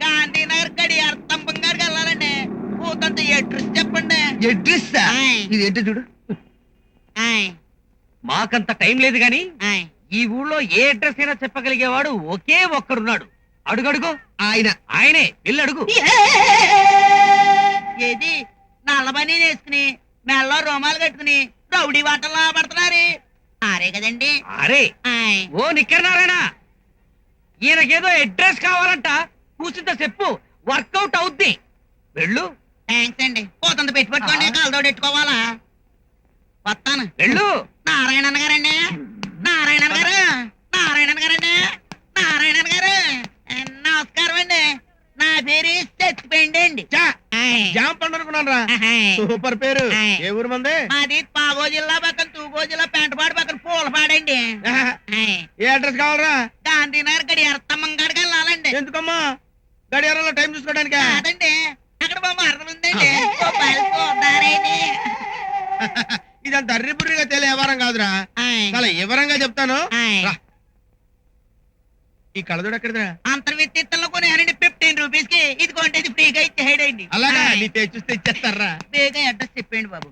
గాంధీనగర్ గడి అర్థంపం గారికి వెళ్ళాలండి. పోతంత అడ్రస్ చెప్పండి. అడ్రస్ ఇది ఏంటో చూడు. మాకంత టైం లేదు గాని ఈ ఊళ్ళో ఏ అడ్రస్ అయినా చెప్పగలిగేవాడు ఒకే ఒక్కరున్నాడు. అడుగడుగు. ఆయనే వెళ్ళి అడుగు. ఏది నల్లబని వేసుకుని మెల్లో రోమాలు కట్టుకుని రౌడీ వాటల్లా పడుతున్నారు. ఆరే కదండి. అరే ఓ నిక్కరనారాయణ, ఈయనకేదో అడ్రస్ కావాలంట. కూర్చుంత చెప్పు, వర్కౌట్ అవుద్ది. వెళ్ళు. థ్యాంక్స్ అండి. పోతుంది పెట్టుకోండి. కాలుదోడు ఎట్టుకోవాలా? వస్తాను. వెళ్ళు. నారాయణన్ గారండి. నారాయణన్ గారు. నారాయణన్ గారండి. నారాయణన్ గారు నమస్కారం అండి. నా పేరు చచ్చిపోయింది అండి. జామ పండు అనుకున్నాను రా. సూపర్ పేరు. ఏ ఊరు మంది? మాది పాగో జిల్లా పక్కన తూగో జిల్లా పెంటపాడు పక్కన పూలపాడండి. ఏ అడ్రస్ కావాలరా? గాంధీనగర్ గడి అర్థమ్మ గారికి వెళ్ళాలండి. ఎందుకమ్మా? గడియారంలో టైం చూసుకోవడానికి కాదండి, అక్కడ మా మరణం ఉందండి. చూద్దారండి. ఇదంత అర్రిపుర్రిగా తెలియ వ్యవహారం కాదురా. చాలా వివరంగా చెప్తాను. ఈ కళ్ళజోడు ఎక్కడిదా? అంతర్విత్తిలో కొనేయాలండి 15 రూపీస్ కి. ఇది కొంటే ఇది ఫ్రీగా ఇచ్చేయండి. అలాగా నీ చూస్తే ఇచ్చేస్తారా? ఫ్రీగా అడ్రస్ చెప్పండి బాబు.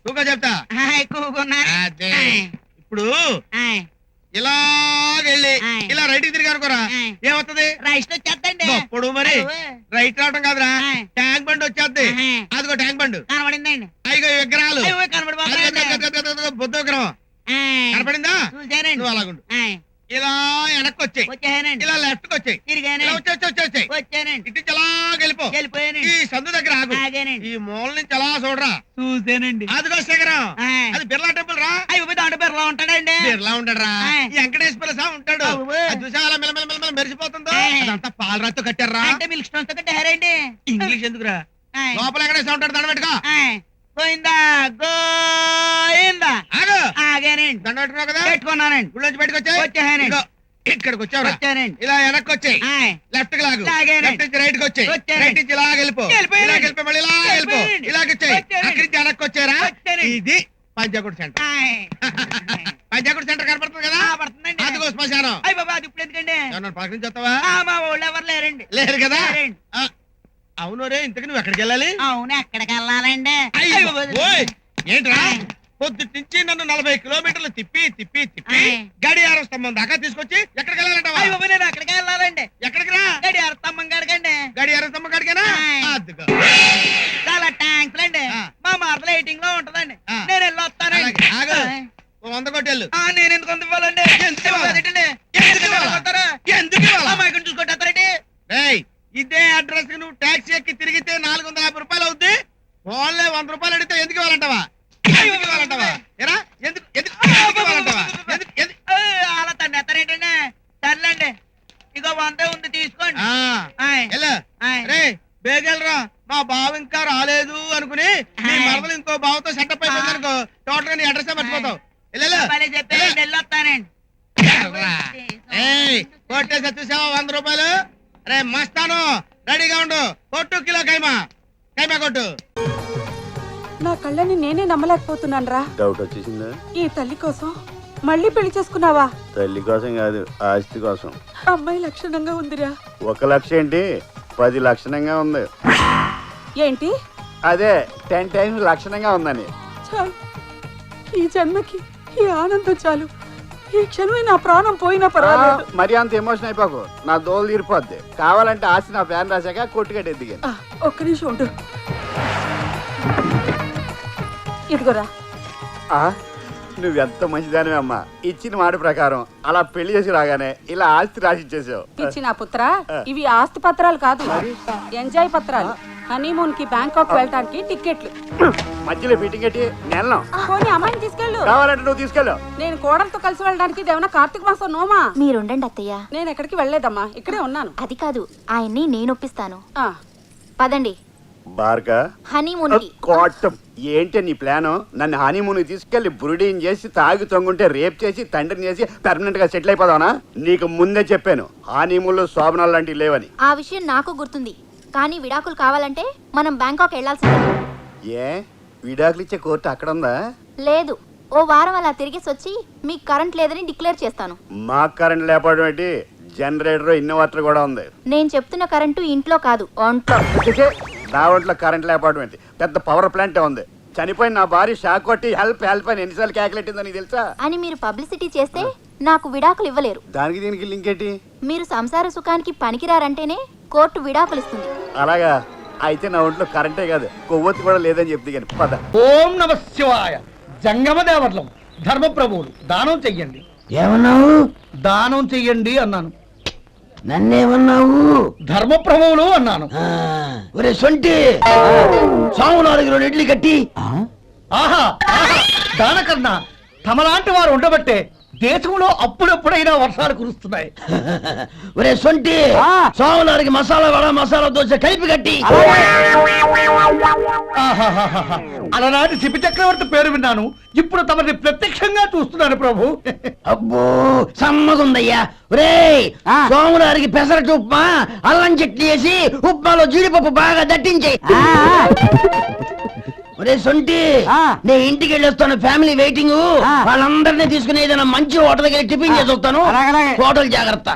కూకో చెప్తా. ఇప్పుడు ఇలా వెళ్ళి ఇలా రైట్ కి తిరిగి అనుకోరా, ఏమవుతుంది? రైట్ వచ్చేద్దండి. ఇప్పుడు మరి రైట్ రావటం కాదురా, ట్యాంక్ బండ్ వచ్చేద్ది. అదిగో ట్యాంక్ బండ్ కనబడిందండి. అయ్యో విగ్రహాలు. కనబడి బుద్ధ విగ్రహం కనపడిందా? చూసారండి. నువ్వు అలాగుండు. ఇలా వెనక్కి వచ్చాయి, వచ్చానండి. ఇలా లెఫ్ట్ కి వచ్చాయి, వచ్చేసాయి. వచ్చానండి. ఇటు నుంచి అలా వెళ్ళిపో. వెళ్ళిపోయానండి. ఈ సందు దగ్గర ఆగు. ఆగానండి. ఈ మూల నుంచి అలా చూడరా. చూసానండి. అదిగో శేఖరం, అది బిర్లా టెంపుల్ రా. అయ్యో దాంట్లో బిర్లా ఉంటాడండి. బిర్లా ఉంటాడు రా. ఈ వెంకటేశ్వర స్వామి ఉంటాడు. అది చూసా అలా మెల్లమెల్ల మెరిసిపోతుందో అదంతా పాలరాతో కట్టారా. అంటే మిల్క్ స్టోన్స్ తో కట్టారండి. ఇంగ్లీష్ ఎందుకురా? లోపల వెంకటేశ్వర ఉంటాడు, దండ పెట్టుకో. పోయిందా గోయిందా. ఆగానండి. దండ పెట్టుకున్నావు కదా, పెట్టుకున్నానండి. గుడి నుంచి బయటకు వచ్చాయి. వచ్చానండి. ఇక్కడికి వచ్చావు. వచ్చానండి. ఇలా వెనక్కి వచ్చాయి, లెఫ్ట్ కి లాగు. లెఫ్ట్ నుంచి రైట్ కి వచ్చాయి, రైట్ నుంచి ఇలా వెళ్ళిపో. ఇలా వెళ్ళిపో, మళ్ళీ ఇలా వెళ్ళిపో. ఇలాగొచ్చాయి, అక్కడి నుంచి వెనక్కి వచ్చారా. ఇది పంచాకుడు సెంటర్. పంచాకుడు సెంటర్ కనపడుతుంది కదా? పడుతుందండి. అదిగో శ్మశానం. అయ్యి బాబా, అది ఇప్పుడు ఎందుకండి? ఏమన్నా పలకరించి వస్తావా? మా ఊళ్ళో ఎవరు లేరండి. లేరు కదా? అవును రే, ఇంతకు నువ్వు ఎక్కడికి వెళ్ళాలి? అవును, ఎక్కడికి వెళ్ళాలండి? ఏంట్రా పొద్దుటి నుంచి నన్ను 40 కిలోమీటర్లు తిప్పి తిప్పి తిప్పి గడియారం స్తంభం దాకా తీసుకొచ్చి ఎక్కడికి వెళ్ళాలంటావా? నేను అక్కడికి వెళ్ళాలండి. ఎక్కడికి రా? గడియారం స్తంభం కాడికండి. గడియారం స్తంభం కాడికేనా? అద్దుకో. చాలా థ్యాంక్స్ అండి. మా మార్పులు ఎయిటింగ్ లో ఉంటదండి. నేను వెళ్ళి వస్తానండి. 100 కొట్టేళ్ళు. నేను ఎందుకు అంత ఇవ్వాలండి? చూసుకుంటారండి. ఇదే అడ్రస్ కి నువ్వు టాక్సీ ఎక్కి తిరిగితే 450 రూపాయలు అవుద్ది. ఫోన్లే 100 రూపాయలు అడిగితే ఎందుకు ఇవ్వాలంటావా? అలా తను ఎత్తరేటండి. సర్లేండి, ఇగో 100 ఉంది, తీసుకోండి. బేగెళ్ళరా, మా బావ ఇంకా రాలేదు అనుకుని నీ మరదలు ఇంకో బావతో సెటప్ అయిపోయింది అనుకో, టోటల్ గా నీ అడ్రస్ మర్చిపోతావు. చెప్పేయండి, వెళ్ళొస్తానండి. కొట్టేసా చూసావా 100 రూపాయలు? రే మస్తాను, రెడీగా ఉండు. కొట్టు కిలో కైమా, కైమా కొట్టు. నా కళ్ళని నేనే నమ్మలేకపోతున్నాను రా. డౌట్ వచ్చేసిందా? ఈ తల్లి కోసం మళ్ళీ పెళ్లి చేసుకున్నావా? తల్లి కోసం కాదు, ఆస్తి కోసం. అమ్మాయి లక్షణంగా ఉందిరా. 1 లక్ష ఏంటి, 10 లక్షణంగా ఉంది. ఏంటి? అదే 10 టైమ్స్ లక్షణంగా ఉందని. చాలు, ఈ జన్మకి ఈ ఆనందం చాలు. ఈ క్షణమే నా ప్రాణం పోయినా పర్వాలేదు. మరి అంత ఎమోషన్ అయిపోకు, నా దోలు తీరిపోద్ది. కావాలంటే ఆస్తి నా ఫ్యాన్ రాశాక కొట్టుకట్టి ఎదిగాను. ఒక్క నిమిషం ఉండు. ఇదిగోరా. నువ్వెంత మంచిదానివే అమ్మా. ఇచ్చిన మాట ప్రకారం అలా పెళ్లి చేసి రాగానే ఇలా ఆస్తి రాసి ఇచ్చేసావు. ఇచ్చిన పుత్ర, ఇవి ఆస్తి పత్రాలు కాదు, ఎంజాయ్ పత్రాలు. హనీమూన్ కి బ్యాంకాక్ వెళ్ళడానికి టికెట్లు. మధ్యలో ఫిట్టింగ్ పెట్టి నెలను పోనీ అమ్మాయిని తీసుకెళ్ళు. కావాలంటే నువ్వు తీసుకెళ్ళు. నేను కోడలతో కలిసి వెళ్ళడానికి ఇదేమన్నా కార్తీక మాసం నోమా? మీరుండండి అత్తయ్య. నేను ఎక్కడికి వెళ్ళలేదమ్మా, ఇక్కడే ఉన్నాను. అది కాదు, ఆయన్ని నేను ఒప్పిస్తాను. పదండి. బార్గా హనీమూన్ కోటం. ఏంటి నీ ప్లాను? నన్ను హనీమూన్ తీసుకెళ్లి బ్రూడింగ్ చేసి తాగి తొంగుంటే రేప్ చేసి తండ్రిని చేసి పర్మనెంట్ గా సెటిల్ అయిపోదావనా? నీకు ముందే చెప్పాను హనీమూన్ లో శోభనాలు లాంటివి లేవని. ఆ విషయం నాకు గుర్తుంది, కానీ విడాకులు కావాలంటే మనం బ్యాంకాక్ వెళ్లాల్సిందే. ఏ విడాకులు ఇచ్చే కోర్టు అక్కడ ఉందా? లేదు, ఓ వారం అలా తిరిగేసి వచ్చి మీకు కరెంట్ లేదని డిక్లేర్ చేస్తాను. మాకు కరెంట్ లేకపోవడం ఏంటి, జనరేటర్ ఇన్వర్టర్ కూడా ఉంది. నేను చెప్తున్న కరెంటు ఇంట్లో కాదు, ఒంట్లో. నా ఒంట్లో కరెంట్ లేకపోవడం ఏంటి, పెద్ద పవర్ ప్లాంటే ఉంది. చనిపోయిన నా భార్య షాక్ కొట్టి హెల్ప్ హెల్ప్ అని ఎన్నిసార్లు క్యాకులెట్టిందో నీకు తెలుసా? అని మీరు పబ్లిసిటీ చేస్తే నాకు విడాకులు ఇవ్వలేరు. దానికి దీనికి లింక్ ఏంటి? మీరు సంసార సుఖానికి పనికిరారంటేనే కోర్టు విడాకులు ఇస్తుంది. అలాగా అయితే నా ఒంట్లో కరెంటే కాదు కొవ్వొత్తి కూడా లేదని చెప్తే కానీ పద. ఓం నమ శివాయ. జంగమ దేవర్లం ధర్మప్రభువులు దానం చెయ్యండి. ఏమన్నావు? దానం చెయ్యండి అన్నాను. నన్నేమన్నావు? ధర్మప్రభువులు అన్నాను. ఒరే సొంటి, సాము 4 ఇడ్లీ కట్టి. ఆహా ఆహా, దానకన్నా తమలాంటి వారు ఉండబట్టే దేశంలో అప్పుడెప్పుడైనా వర్షాలు కురుస్తున్నాయి. ఒరే సొంటి, సాము 4 మసాలా వడ మసాలా దోశ కలిపి కట్టి. ఆహాహాహా, అలనాటి శిపి చక్రవర్తి పేరు విన్నాను, ఇప్పుడు తమని ప్రత్యక్షంగా చూస్తున్నాను ప్రభు. అబ్బో సమ్మగుందయ్యా. ఒరే సోములారికి పెసరట్టు ఉప్మా అల్లం చట్నీ వేసి ఉప్మాలో జీడిపప్పు బాగా దట్టించే. ఒరే సొంటి, నేను ఇంటికి వెళ్ళొస్తాను, ఫ్యామిలీ వెయిటింగ్. వాళ్ళందరినీ తీసుకుని ఏదైనా మంచి హోటల్ దగ్గర టిఫిన్ చేసి వస్తాను. హోటల్ జాగ్రత్త.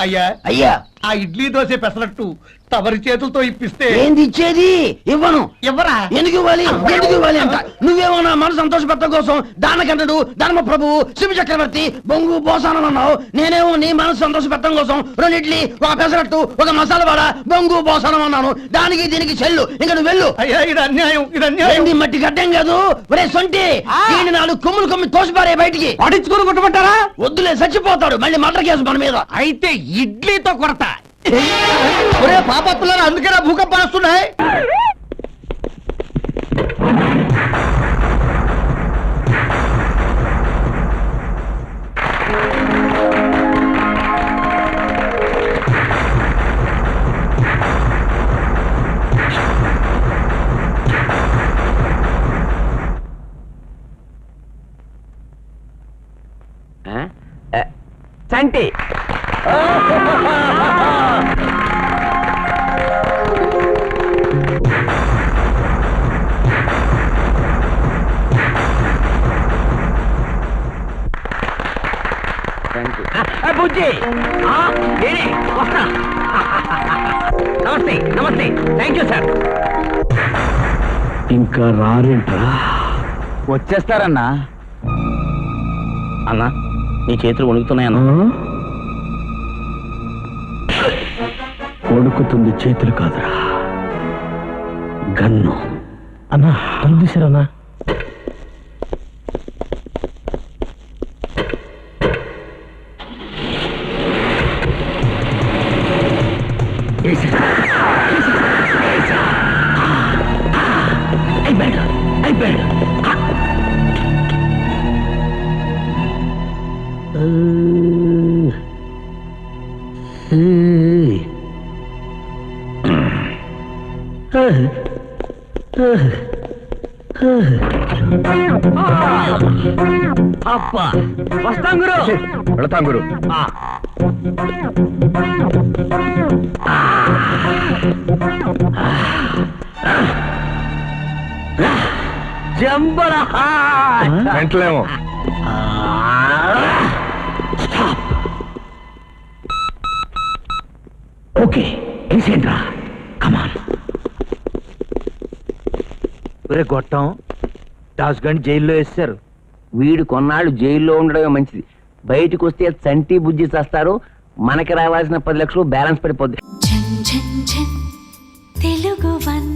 అయ్యా అయ్యా, ఆ ఇడ్లీ దోశ పెసరట్టు తమరి చేతులతో ఇప్పిస్తే. ఏంది ఇచ్చేది? ఇవ్వను. ఎవరా? ఎందుకు ఇవ్వాలి, ఎందుకు ఇవ్వాలి అంట. నువ్వేమో నా మనసు సంతోషపెట్టడం కోసం దానకంటుడు ధర్మ ప్రభువు శివ చక్రవర్తి బొంగు బోసానం అన్నావు. నేనేమో నీ మనసు సంతోషపెట్టడం కోసం 2 ఇడ్లీ, 1 పెసరట్టు, 1 మసాలా వడ, బొంగు బోసానం అన్నాను. దానికి దీనికి చెల్లు. ఇంకా నువ్వు వెళ్ళు. అయ్యా ఇది అన్యాయం, ఇది అన్యాయం. ఏంది మట్టి గడ్డం కాదు. ఒరే సొంటి, దీన్ని 4 కొమ్ములు కొమ్మి తోసిపారే బయటికి. పడించుకుని కొట్టమంటారా? వద్దులే, చచ్చిపోతాడు. మళ్ళీ మర్డర్ కేసు మన మీద. అయితే ఇడ్లీతో కొడతా. ఒరే పాపత్తులారా, అందుకేనా భూకంపాలు వస్తున్నాయి? చంటి బుజ్జి, వస్తా. నమస్తే నమస్తే, థ్యాంక్ యూ సార్. ఇంకా రారేంట్రా? వచ్చేస్తారన్నా. అన్నా నీ చేతులు వణుకుతున్నాయన్నా. వణుకుతుంది చేతులు కాదురా, గన్ను. అన్నా తలుపు తీశారన్నా. అప్పా వస్తాం గురు. వెళతాం గురు. జంబరా వెంటలేమో. ఓకే వేసేంట్రా, కమాన్. ఒరే గొట్టం, దాస్ గండి జైల్లో వేస్తారు. వీడు కొన్నాళ్ళు జైల్లో ఉండడమే మంచిది. బయటకు వస్తే చంటి బుజ్జి చేస్తారు. మనకి రావాల్సిన 10 లక్షలు బ్యాలెన్స్ పడిపోద్ది. తెలుగు వన్